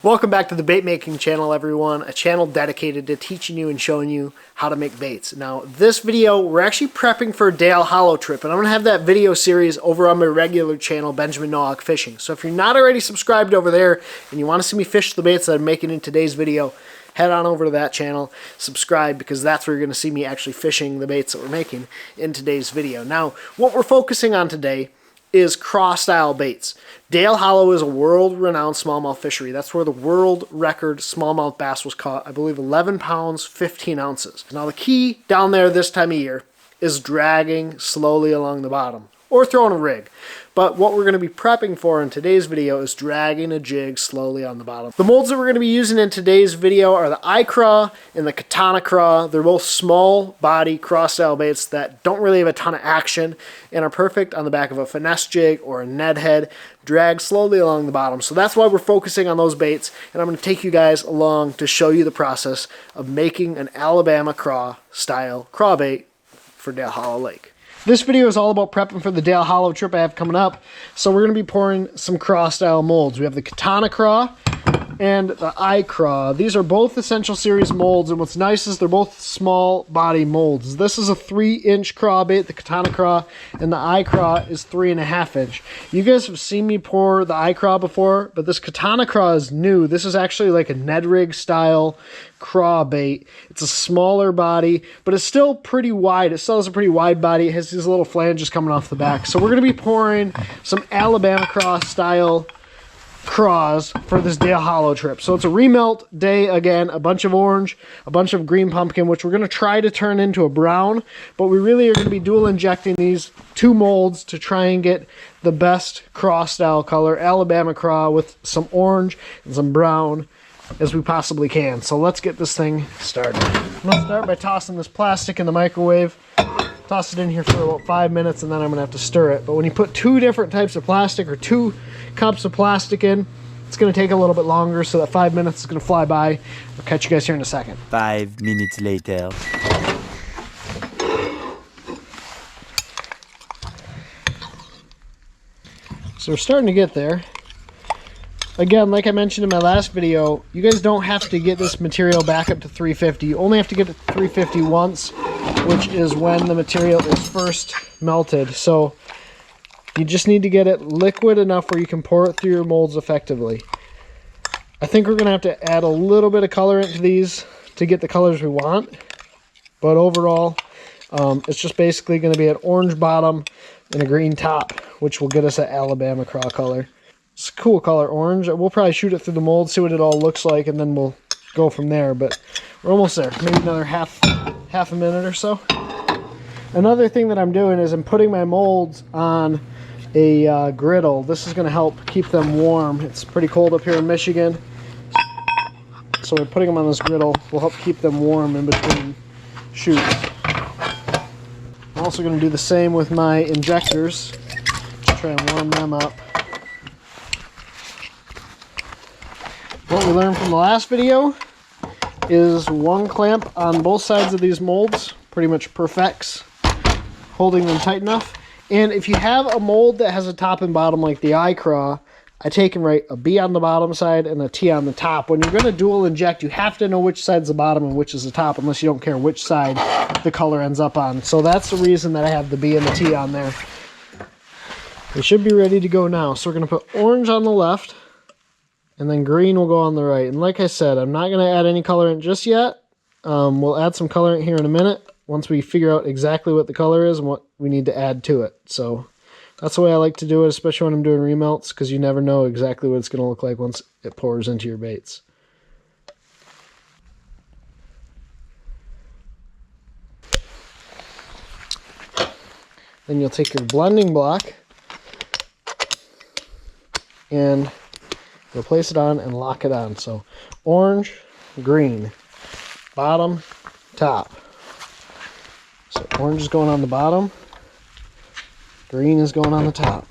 Welcome back to the bait making channel, everyone, a channel dedicated to teaching you and showing you how to make baits. Now this video, we're actually prepping for a Dale Hollow trip, and I'm going to have that video series over on my regular channel, Benjamin Noack Fishing. So if you're not already subscribed over there and you want to see me fish the baits that I'm making in today's video, head on over to that channel, subscribe, because that's where you're going to see me actually fishing the baits that we're making in today's video. Now what we're focusing on today is craw style baits. Dale Hollow is a world-renowned smallmouth fishery. That's where the world record smallmouth bass was caught, I believe 11 pounds, 15 ounces. Now the key down there this time of year is dragging slowly along the bottom, or throwing a rig. But what we're going to be prepping for in today's video is dragging a jig slowly on the bottom. The molds that we're going to be using in today's video are the iCraw and the Katana Craw. They're both small body craw style baits that don't really have a ton of action and are perfect on the back of a finesse jig or a Ned head. Drag slowly along the bottom. So that's why we're focusing on those baits, and I'm going to take you guys along to show you the process of making an Alabama craw style craw bait for Dale Hollow Lake. This video is all about prepping for the Dale Hollow trip I have coming up. So we're going to be pouring some craw style molds. We have the Katana Craw and the iCraw. These are both Essential Series molds, and what's nice is they're both small body molds. This is a 3-inch craw bait, the Katana Craw, and the iCraw is 3.5-inch. You guys have seen me pour the iCraw before, but this Katana Craw is new. This is actually like a Ned rig style craw bait. It's a smaller body, but it's still pretty wide. It still has a pretty wide body. It has these little flanges coming off the back. So we're going to be pouring some Alabama craw style craws for this Dale Hollow trip. So it's a remelt day again, a bunch of orange, a bunch of green pumpkin, which we're going to try to turn into a brown, but we really are going to be dual injecting these two molds to try and get the best craw style color, Alabama craw, with some orange and some brown as we possibly can. So let's get this thing started. I'm going to start by tossing this plastic in the microwave. Toss it in here for about 5 minutes, and then I'm going to have to stir it. But when you put two different types of plastic, or 2 cups of plastic in, it's going to take a little bit longer, so that 5 minutes is going to fly by. I'll catch you guys here in a second. 5 minutes later. So we're starting to get there. Again, like I mentioned in my last video, you guys don't have to get this material back up to 350. You only have to get it to 350 once, which is when the material is first melted. So you just need to get it liquid enough where you can pour it through your molds effectively. I think we're going to have to add a little bit of colorant to these to get the colors we want. But overall, it's just basically going to be an orange bottom and a green top, which will get us that Alabama craw color. It's a cool color, orange. We'll probably shoot it through the mold, see what it all looks like, and then we'll go from there. But we're almost there. Maybe another half a minute or so. Another thing that I'm doing is I'm putting my molds on a griddle. This is going to help keep them warm. It's pretty cold up here in Michigan, so we're putting them on this griddle will help keep them warm in between shoots. I'm also going to do the same with my injectors to try and warm them up. What we learned from the last video is one clamp on both sides of these molds pretty much perfects holding them tight enough. And if you have a mold that has a top and bottom like the iCraw, I take and write a B on the bottom side and a T on the top. When you're going to dual inject, you have to know which side's the bottom and which is the top, unless you don't care which side the color ends up on. So that's the reason that I have the B and the T on there. We should be ready to go now. So we're going to put orange on the left, and then green will go on the right. And like I said, I'm not going to add any colorant just yet. We'll add some colorant here in a minute once we figure out exactly what the color is and what we need to add to it. So that's the way I like to do it, especially when I'm doing remelts, because you never know exactly what it's going to look like once it pours into your baits. Then you'll take your blending block and you'll place it on and lock it on. So orange, green, bottom, top. So orange is going on the bottom, green is going on the top.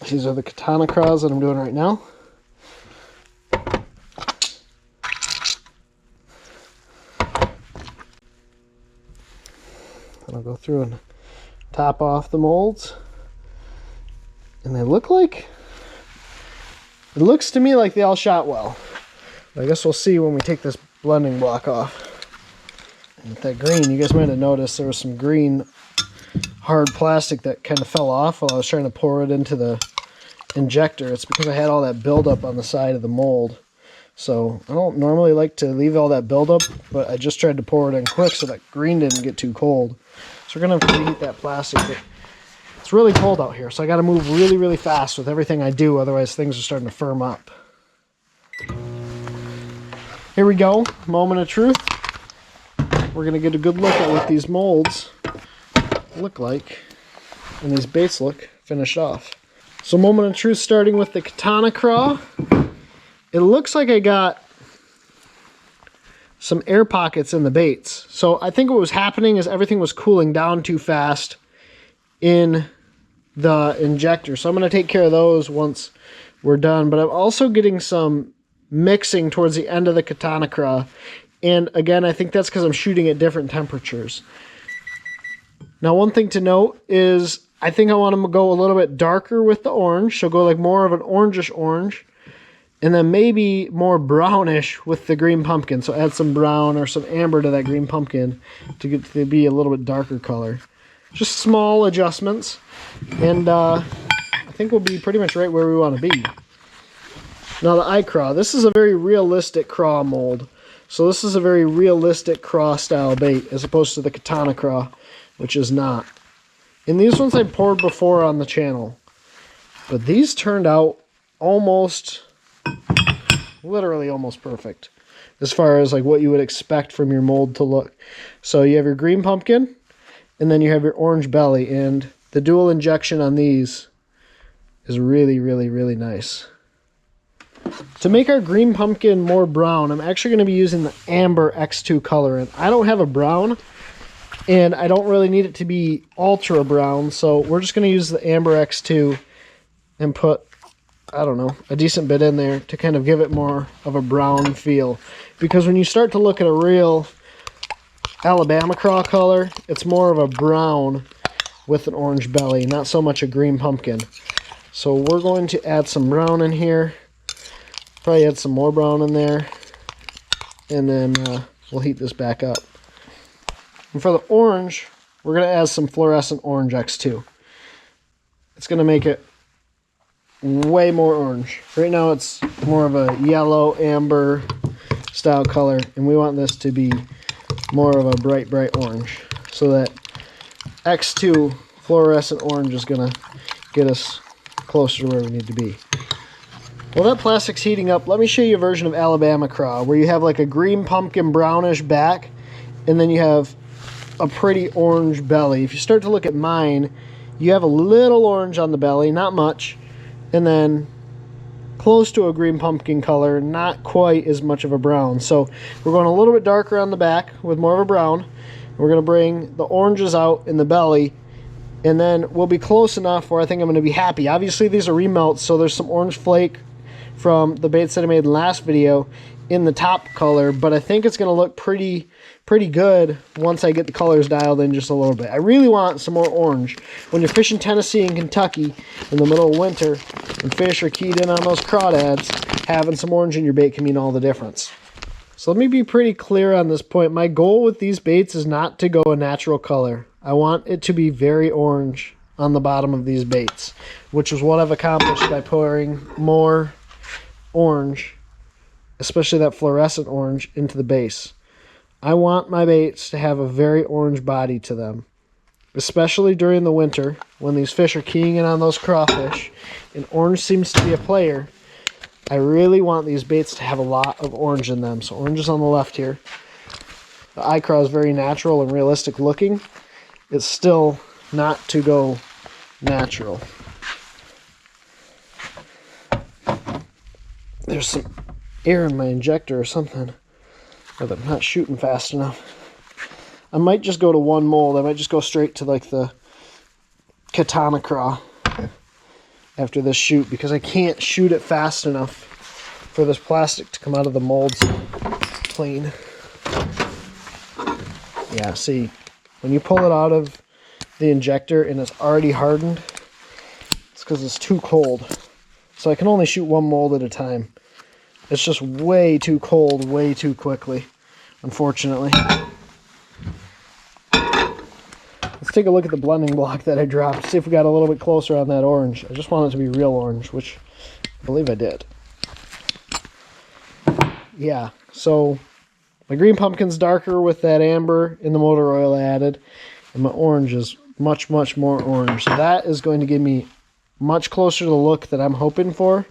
These are the Katana Craws that I'm doing right now. I'll go through and top off the molds. And they look like, it looks to me like they all shot well. I guess we'll see when we take this blending block off. And with that green, you guys might have noticed there was some green hard plastic that kind of fell off while I was trying to pour it into the injector. It's because I had all that buildup on the side of the mold. So I don't normally like to leave all that buildup, but I just tried to pour it in quick so that green didn't get too cold. So we're going to have to reheat that plastic. It's really cold out here, so I got to move really, really fast with everything I do, otherwise things are starting to firm up. Here we go, moment of truth. We're going to get a good look at what these molds look like and these baits look finished off. So moment of truth, starting with the Katana Craw. It looks like I got some air pockets in the baits. So I think what was happening is everything was cooling down too fast in the injector. So I'm going to take care of those once we're done. But I'm also getting some mixing towards the end of the Katana Craw. And again, I think that's because I'm shooting at different temperatures. Now, one thing to note is I think I want to go a little bit darker with the orange. So go like more of an orangish orange. And then maybe more brownish with the green pumpkin. So add some brown or some amber to that green pumpkin to get to be a little bit darker color. Just small adjustments. And I think we'll be pretty much right where we want to be. Now the iCraw. This is a very realistic craw mold. So this is a very realistic craw style bait as opposed to the Katana Craw, which is not. And these ones I poured before on the channel. But these turned out literally almost perfect as far as like what you would expect from your mold to look. So you have your green pumpkin and then you have your orange belly, and the dual injection on these is really, really, really nice. To make our green pumpkin more brown, I'm actually going to be using the Amber X2 colorant. I don't have a brown and I don't really need it to be ultra brown, so we're just going to use the Amber X2 and put, I don't know, a decent bit in there to kind of give it more of a brown feel. Because when you start to look at a real Alabama Craw color, it's more of a brown with an orange belly, not so much a green pumpkin. So we're going to add some brown in here. Probably add some more brown in there. And then we'll heat this back up. And for the orange, we're going to add some fluorescent orange X2. It's going to make it way more orange. Right now it's more of a yellow amber style color, and we want this to be more of a bright orange, so that X2 fluorescent orange is gonna get us closer to where we need to be. Well, that plastic's heating up. Let me show you a version of Alabama Craw where you have like a green pumpkin brownish back and then you have a pretty orange belly. If you start to look at mine, you have a little orange on the belly, not much, and then close to a green pumpkin color, not quite as much of a brown. So we're going a little bit darker on the back with more of a brown. We're going to bring the oranges out in the belly, and then we'll be close enough where I think I'm going to be happy. Obviously these are remelts, so there's some orange flake from the baits that I made in the last video in the top color, but I think it's going to look pretty good once I get the colors dialed in just a little bit. I really want some more orange. When you're fishing Tennessee and Kentucky in the middle of winter and fish are keyed in on those crawdads, having some orange in your bait can mean all the difference. So let me be pretty clear on this point. My goal with these baits is not to go a natural color. I want it to be very orange on the bottom of these baits, which is what I've accomplished by pouring more orange, especially that fluorescent orange, into the base. I want my baits to have a very orange body to them, especially during the winter when these fish are keying in on those crawfish and orange seems to be a player. I really want these baits to have a lot of orange in them. So orange is on the left here. The iCraw is very natural and realistic looking. It's still not to go natural. There's some air in my injector or something, or that I'm not shooting fast enough. I might just go to one mold. I might just go straight to like the Katana Craw after this shoot, because I can't shoot it fast enough for this plastic to come out of the molds clean. Yeah, see, when you pull it out of the injector and it's already hardened, it's because it's too cold. So I can only shoot one mold at a time. It's just way too cold, way too quickly, unfortunately. Let's take a look at the blending block that I dropped, see if we got a little bit closer on that orange. I just want it to be real orange, which I believe I did. Yeah, so my green pumpkin's darker with that amber in the motor oil added, and my orange is much, much more orange. So that is going to give me much closer to the look that I'm hoping for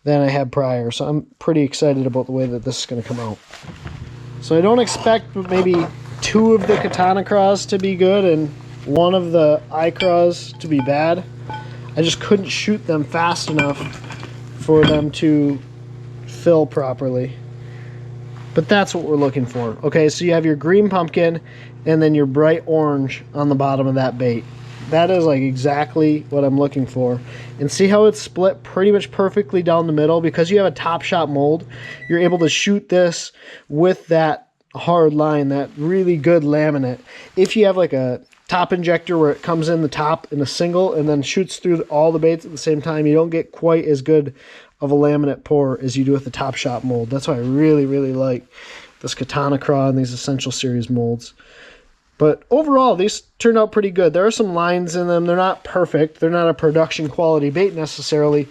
than I had prior. So I'm pretty excited about the way that this is going to come out. So I don't expect maybe 2 of the Katana Craws to be good and 1 of the iCraws to be bad. I just couldn't shoot them fast enough for them to fill properly. But that's what we're looking for. Okay, so you have your green pumpkin and then your bright orange on the bottom of that bait. That is like exactly what I'm looking for. And see how it's split pretty much perfectly down the middle? Because you have a Top Shot mold, you're able to shoot this with that hard line, that really good laminate. If you have like a top injector where it comes in the top in a single and then shoots through all the baits at the same time, you don't get quite as good of a laminate pour as you do with the Top Shot mold. That's why I really, really like this Katana Craw and these Essential Series molds. But overall, these turned out pretty good. There are some lines in them. They're not perfect. They're not a production quality bait necessarily,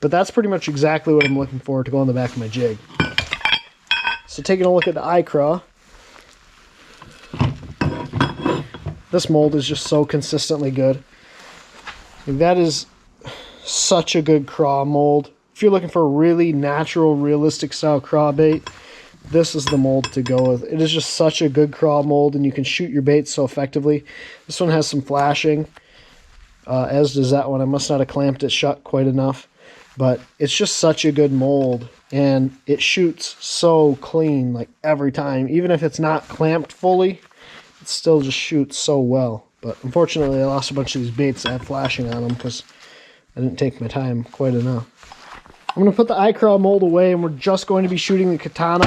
but that's pretty much exactly what I'm looking for to go on the back of my jig. So taking a look at the iCraw, this mold is just so consistently good. That is such a good craw mold. If you're looking for a really natural, realistic style craw bait, this is the mold to go with. It is just such a good craw mold, and you can shoot your baits so effectively. This one has some flashing, as does that one. I must not have clamped it shut quite enough, but it's just such a good mold, and it shoots so clean like every time. Even if it's not clamped fully, it still just shoots so well. But unfortunately, I lost a bunch of these baits that had flashing on them because I didn't take my time quite enough. I'm going to put the iCraw mold away, and we're just going to be shooting the Katana.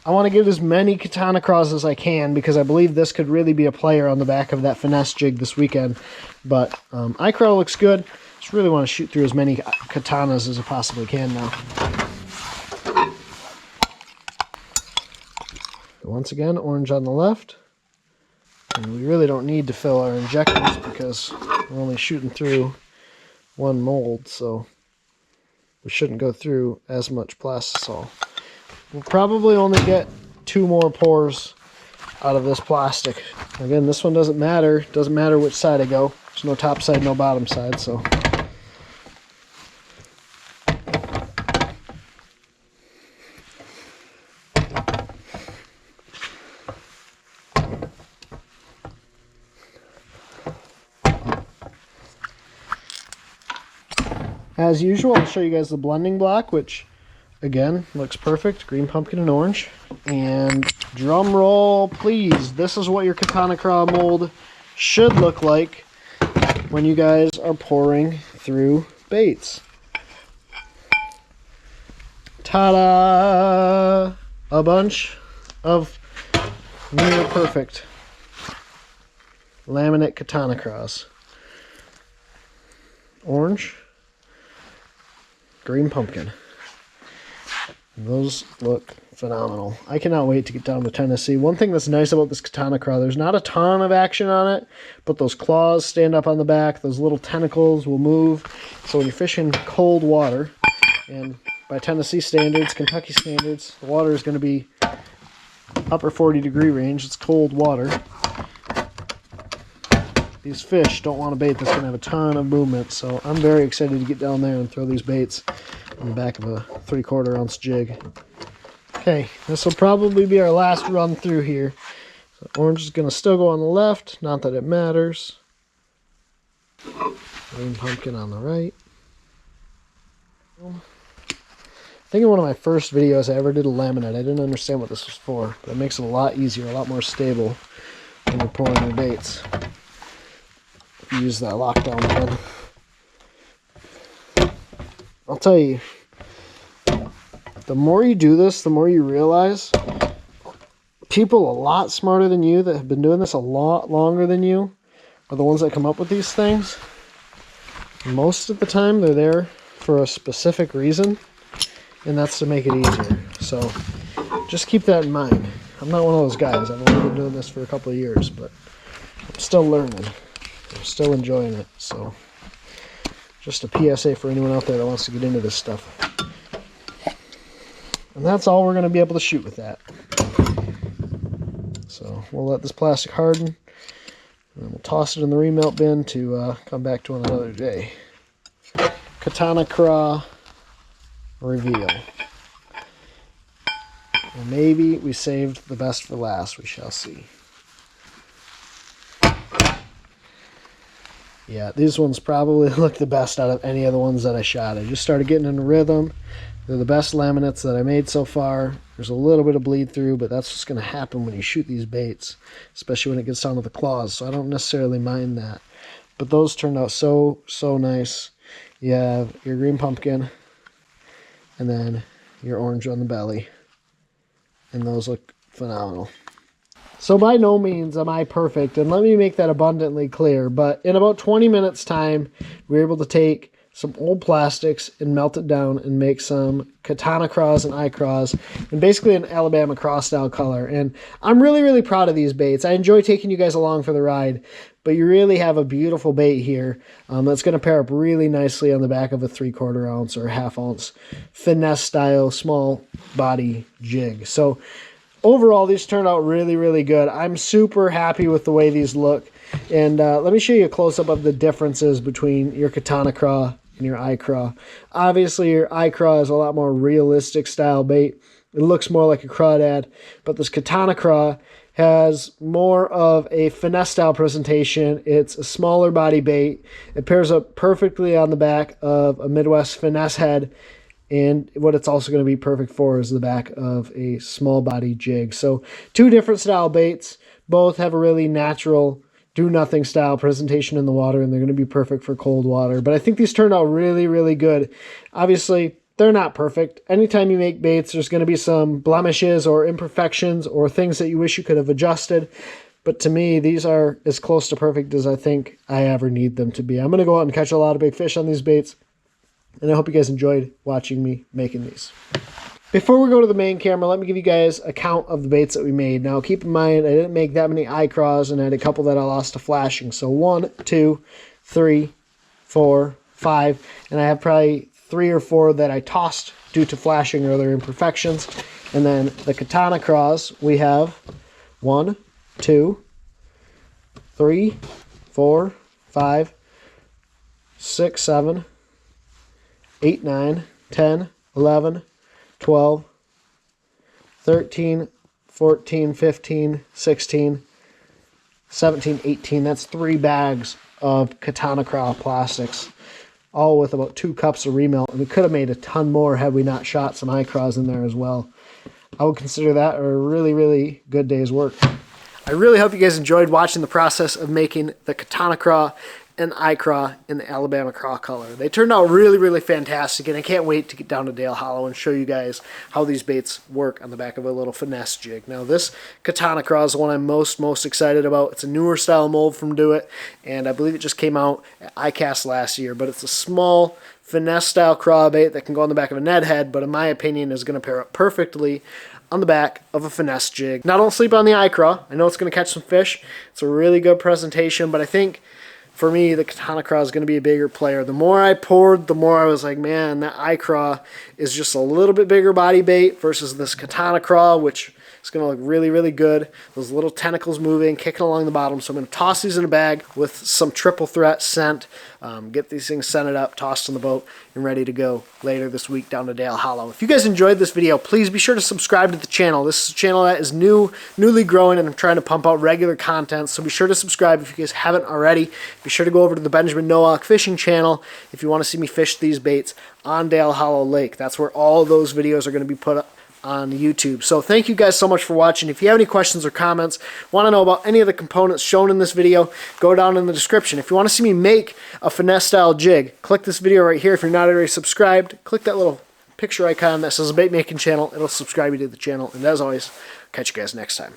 I want to get as many Katana Craws as I can because I believe this could really be a player on the back of that finesse jig this weekend. But iCraw looks good. Just really want to shoot through as many Katanas as I possibly can now. Once again, orange on the left. And we really don't need to fill our injectors because we're only shooting through 1 mold, so we shouldn't go through as much plastisol. We'll probably only get 2 more pours out of this plastic. Again, this one doesn't matter. Doesn't matter which side I go. There's no top side, no bottom side, so. As usual, I'll show you guys the blending block, which, again, looks perfect. Green pumpkin and orange. And drum roll, please. This is what your Katana Craw mold should look like when you guys are pouring through baits. Ta-da! A bunch of near perfect laminate Katana Craws. Orange. Green pumpkin. Those look phenomenal. I cannot wait to get down to Tennessee. One thing that's nice about this Katana Craw, there's not a ton of action on it, but those claws stand up on the back. Those little tentacles will move. So when you're fishing cold water, and by Tennessee standards, Kentucky standards, the water is going to be upper 40-degree range. It's cold water. These fish don't want a bait that's going to have a ton of movement, so I'm very excited to get down there and throw these baits on the back of a 3/4 ounce jig. Okay, this will probably be our last run through here. So orange is going to still go on the left, not that it matters. Green pumpkin on the right. I think in one of my first videos I ever did a laminate. I didn't understand what this was for, but it makes it a lot easier, a lot more stable when you're pouring your baits. Use that lockdown pen. I'll tell you, the more you do this, the more you realize people a lot smarter than you that have been doing this a lot longer than you are the ones that come up with these things. Most of the time they're there for a specific reason, and that's to make it easier. So just keep that in mind. I'm not one of those guys. I've only been doing this for a couple of years, but I'm still learning. I'm still enjoying it. So just a PSA for anyone out there that wants to get into this stuff. And that's all we're going to be able to shoot with that. So we'll let this plastic harden, and then we'll toss it in the remelt bin to come back to on another day. Katana Craw reveal. Or maybe we saved the best for last. We shall see. Yeah, these ones probably look the best out of any of the ones that I shot. I just started getting in a rhythm. They're the best laminates that I made so far. There's a little bit of bleed through, but that's what's going to happen when you shoot these baits, especially when it gets down to the claws, so I don't necessarily mind that. But those turned out so nice. You have your green pumpkin, and then your orange on the belly, and those look phenomenal. So by no means am I perfect, and let me make that abundantly clear, but in about 20 minutes time, we were able to take some old plastics and melt it down and make some Katana Craws and iCraws, and basically an Alabama Craw style color. And I'm really proud of these baits. I enjoy taking you guys along for the ride, but you really have a beautiful bait here that's going to pair up really nicely on the back of a 3/4 ounce or a 1/2 ounce finesse style small body jig. So overall, these turned out really good. I'm super happy with the way these look. And let me show you a close-up of the differences between your Katana Craw and your iCraw. Obviously, your iCraw is a lot more realistic style bait. It looks more like a crawdad, but this Katana Craw has more of a finesse style presentation. It's a smaller body bait. It pairs up perfectly on the back of a Midwest finesse head, and what it's also going to be perfect for is the back of a small body jig. So two different style baits. Both have a really natural do-nothing style presentation in the water, and they're going to be perfect for cold water. But I think these turned out really good. Obviously, they're not perfect. Anytime you make baits, there's going to be some blemishes or imperfections or things that you wish you could have adjusted. But to me, these are as close to perfect as I think I ever need them to be. I'm going to go out and catch a lot of big fish on these baits, and I hope you guys enjoyed watching me making these. Before we go to the main camera, let me give you guys a count of the baits that we made. Now, keep in mind, I didn't make that many iCraws, and I had a couple that I lost to flashing. So 1, 2, 3, 4, 5, and I have probably 3 or 4 that I tossed due to flashing or other imperfections. And then the Katana Craws, we have 1, 2, 3, 4, 5, 6, 7, 8, 9, 10, 11, 12, 13, 14, 15, 16, 17, 18. That's 3 bags of Katana Craw plastics, all with about 2 cups of remelt. And we could have made a ton more had we not shot some iCraws in there as well. I would consider that a really good day's work. I really hope you guys enjoyed watching the process of making the Katana Craw and iCraw in the Alabama Craw color. They turned out really fantastic, and I can't wait to get down to Dale Hollow and show you guys how these baits work on the back of a little finesse jig. Now, this Katana Craw is the one I'm most excited about. It's a newer style mold from Do It, and I believe it just came out at iCast last year, but it's a small finesse style craw bait that can go on the back of a Ned head, but in my opinion is going to pair up perfectly on the back of a finesse jig. Now, don't sleep on the iCraw. I know it's going to catch some fish. It's a really good presentation, but I think for me, the Katana Craw is going to be a bigger player. The more I poured, the more I was like, man, that iCraw is just a little bit bigger body bait versus this Katana Craw, which is going to look really good. Those little tentacles moving, kicking along the bottom. So I'm going to toss these in a bag with some triple threat scent. Get these things scented up, tossed on the boat, and ready to go later this week down to Dale Hollow. If you guys enjoyed this video, please be sure to subscribe to the channel. This is a channel that is newly growing, and I'm trying to pump out regular content, so be sure to subscribe if you guys haven't already. Be sure to go over to the Benjamin Nowak fishing channel if you want to see me fish these baits on Dale Hollow Lake. That's where all those videos are going to be put up on YouTube. So thank you guys so much for watching. If you have any questions or comments, want to know about any of the components shown in this video, go down in the description. If you want to see me make a finesse style jig, click this video right here. If you're not already subscribed, click that little picture icon that says bait making channel. It'll subscribe you to the channel. And as always, Catch you guys next time.